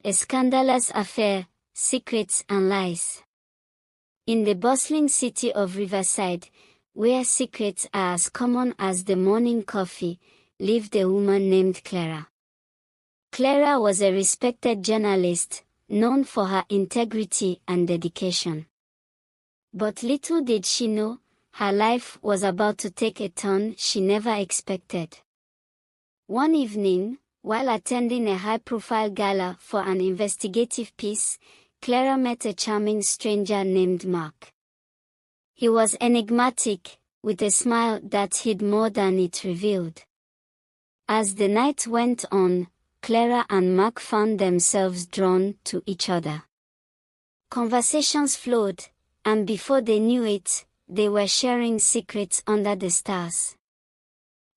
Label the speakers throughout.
Speaker 1: A Scandalous Affair, Secrets and Lies. In the bustling city of Riverside, where secrets are as common as the morning coffee, lived a woman named Clara. Clara was a respected journalist, known for her integrity and dedication. But little did she know, her life was about to take a turn she never expected. One evening, while attending a high-profile gala for an investigative piece, Clara met a charming stranger named Mark. He was enigmatic, with a smile that hid more than it revealed. As the night went on, Clara and Mark found themselves drawn to each other. Conversations flowed, and before they knew it, they were sharing secrets under the stars.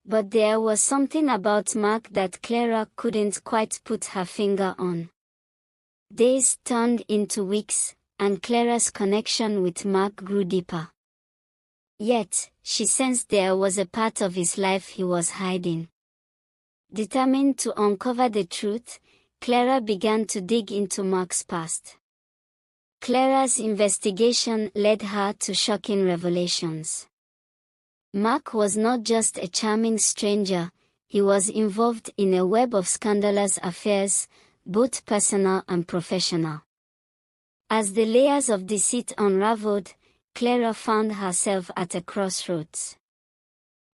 Speaker 1: But there was something about Mark that Clara couldn't quite put her finger on. Days turned into weeks, and Clara's connection with Mark grew deeper. Yet, she sensed there was a part of his life he was hiding. Determined to uncover the truth, Clara began to dig into Mark's past. Clara's investigation led her to shocking revelations. Mark was not just a charming stranger, he was involved in a web of scandalous affairs, both personal and professional. As the layers of deceit unraveled, Clara found herself at a crossroads.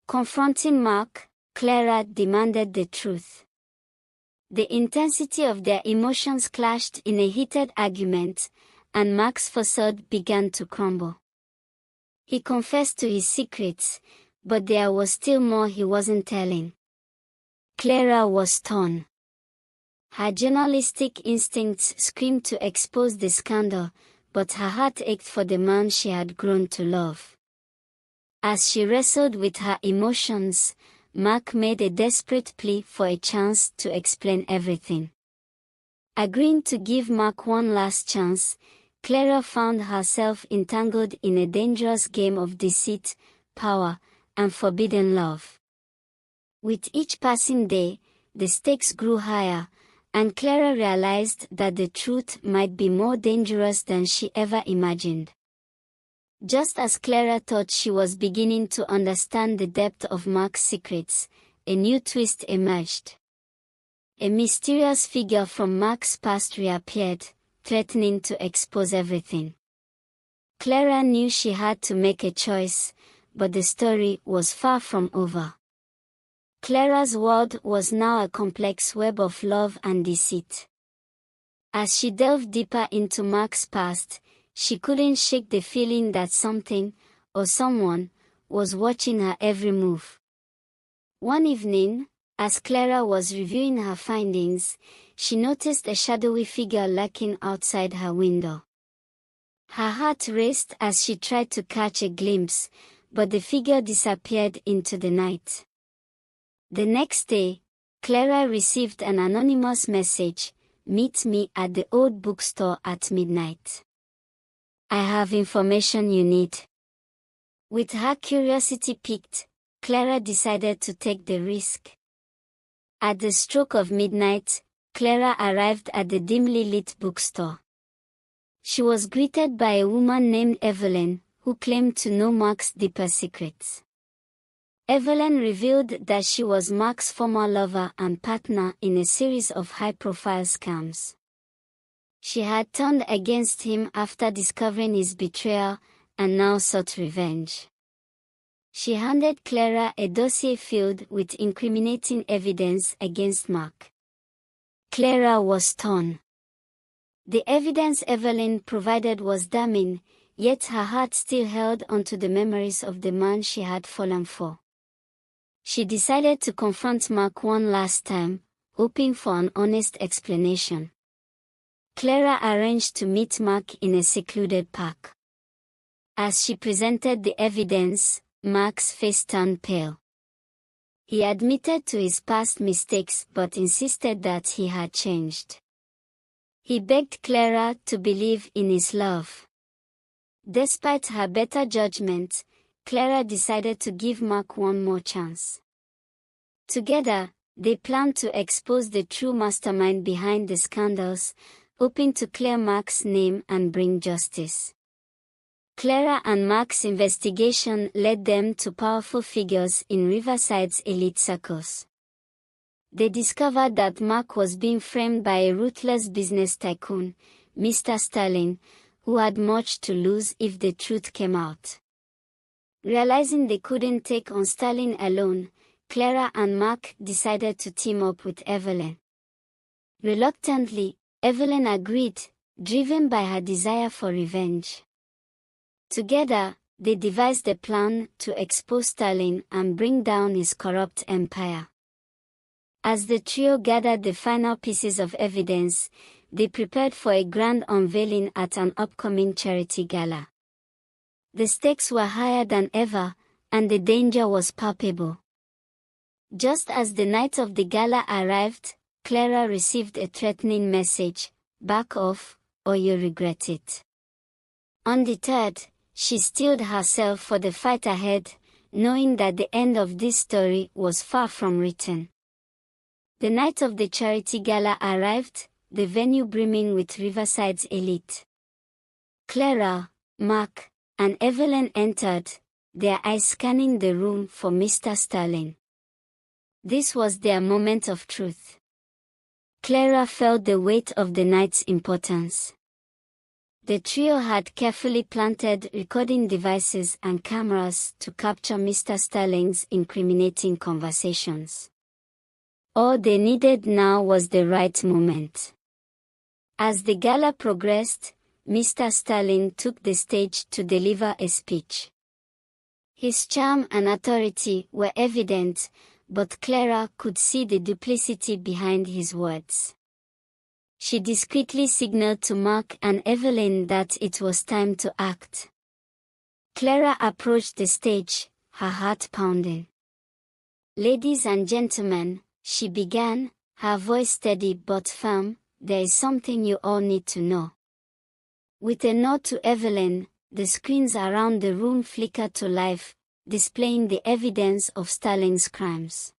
Speaker 1: Confronting Mark, Clara demanded the truth. The intensity of their emotions clashed in a heated argument, and Mark's facade began to crumble. He confessed to his secrets, but there was still more he wasn't telling. Clara was torn. Her journalistic instincts screamed to expose the scandal, but her heart ached for the man she had grown to love. As she wrestled with her emotions, Mark made a desperate plea for a chance to explain everything. Agreeing to give Mark one last chance, Clara found herself entangled in a dangerous game of deceit, power, and forbidden love. With each passing day, the stakes grew higher, and Clara realized that the truth might be more dangerous than she ever imagined. Just as Clara thought she was beginning to understand the depth of Mark's secrets, a new twist emerged. A mysterious figure from Mark's past reappeared, threatening to expose everything. Clara knew she had to make a choice, but the story was far from over. Clara's world was now a complex web of love and deceit. As she delved deeper into Mark's past, she couldn't shake the feeling that something, or someone, was watching her every move. One evening, as Clara was reviewing her findings, she noticed a shadowy figure lurking outside her window. Her heart raced as she tried to catch a glimpse, but the figure disappeared into the night. The next day, Clara received an anonymous message, "Meet me at the old bookstore at midnight. I have information you need." With her curiosity piqued, Clara decided to take the risk. At the stroke of midnight, Clara arrived at the dimly lit bookstore. She was greeted by a woman named Evelyn, who claimed to know Mark's deeper secrets. Evelyn revealed that she was Mark's former lover and partner in a series of high-profile scams. She had turned against him after discovering his betrayal, and now sought revenge. She handed Clara a dossier filled with incriminating evidence against Mark. Clara was torn. The evidence Evelyn provided was damning, yet her heart still held onto the memories of the man she had fallen for. She decided to confront Mark one last time, hoping for an honest explanation. Clara arranged to meet Mark in a secluded park. As she presented the evidence, Mark's face turned pale. He admitted to his past mistakes but insisted that he had changed. He begged Clara to believe in his love. Despite her better judgment, Clara decided to give Mark one more chance. Together, They planned to expose the true mastermind behind the scandals, hoping to clear Mark's name and bring justice. Clara and Mark's investigation led them to powerful figures in Riverside's elite circles. They discovered that Mark was being framed by a ruthless business tycoon, Mr. Sterling, who had much to lose if the truth came out. Realizing they couldn't take on Sterling alone, Clara and Mark decided to team up with Evelyn. Reluctantly, Evelyn agreed, driven by her desire for revenge. Together, they devised a plan to expose Sterling and bring down his corrupt empire. As the trio gathered the final pieces of evidence, they prepared for a grand unveiling at an upcoming charity gala. The stakes were higher than ever, and the danger was palpable. Just as the night of the gala arrived, Clara received a threatening message: "Back off, or you'll regret it." Undeterred, she steeled herself for the fight ahead, knowing that the end of this story was far from written. The night of the charity gala arrived, the venue brimming with Riverside's elite. Clara, Mark, and Evelyn entered, their eyes scanning the room for Mr. Sterling. This was their moment of truth. Clara felt the weight of the night's importance. The trio had carefully planted recording devices and cameras to capture Mr. Sterling's incriminating conversations. All they needed now was the right moment. As the gala progressed, Mr. Sterling took the stage to deliver a speech. His charm and authority were evident, but Clara could see the duplicity behind his words. She discreetly signaled to Mark and Evelyn that it was time to act. Clara approached the stage, her heart pounding. "Ladies and gentlemen," she began, her voice steady but firm, "there is something you all need to know." With a nod to Evelyn, the screens around the room flickered to life, displaying the evidence of Sterling's crimes.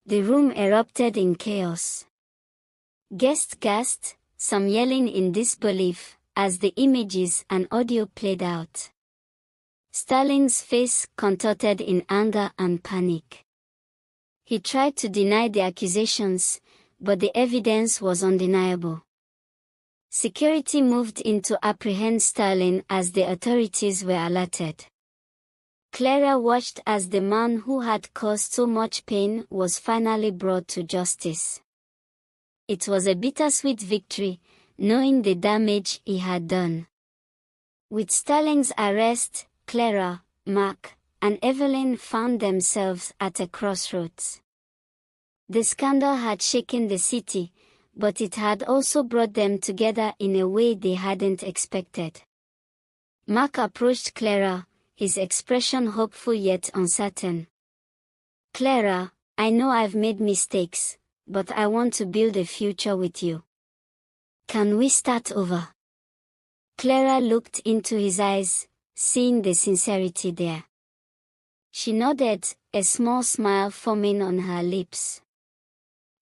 Speaker 1: The room erupted in chaos. Guests gasped, some yelling in disbelief, as the images and audio played out. Sterling's face contorted in anger and panic. He tried to deny the accusations, but the evidence was undeniable. Security moved in to apprehend Sterling as the authorities were alerted. Clara watched as the man who had caused so much pain was finally brought to justice. It was a bittersweet victory, knowing the damage he had done. With Sterling's arrest, Clara, Mark, and Evelyn found themselves at a crossroads. The scandal had shaken the city, but it had also brought them together in a way they hadn't expected. Mark approached Clara, his expression hopeful yet uncertain. "Clara, I know I've made mistakes, but I want to build a future with you. Can we start over?" Clara looked into his eyes, seeing the sincerity there. She nodded, a small smile forming on her lips.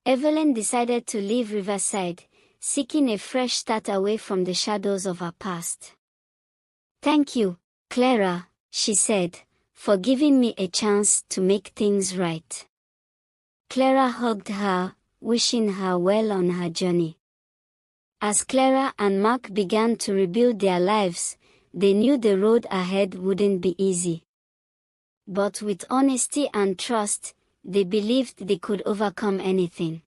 Speaker 1: Evelyn decided to leave Riverside, seeking a fresh start away from the shadows of her past. "Thank you, Clara," she said, "for giving me a chance to make things right." Clara hugged her, wishing her well on her journey. As Clara and Mark began to rebuild their lives, they knew the road ahead wouldn't be easy. But with honesty and trust, they believed they could overcome anything.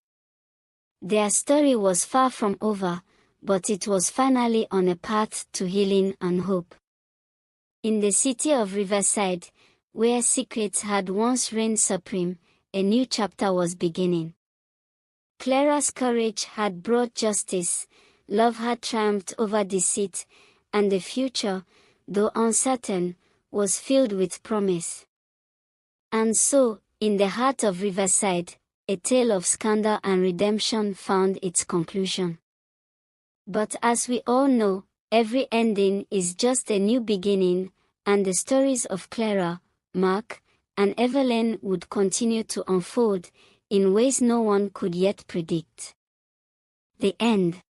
Speaker 1: Their story was far from over, but it was finally on a path to healing and hope. In the city of Riverside, where secrets had once reigned supreme, a new chapter was beginning. Clara's courage had brought justice, love had triumphed over deceit, and the future, though uncertain, was filled with promise. And so, in the heart of Riverside, a tale of scandal and redemption found its conclusion. But as we all know, every ending is just a new beginning, and the stories of Clara, Mark, and Evelyn would continue to unfold, in ways no one could yet predict. The end.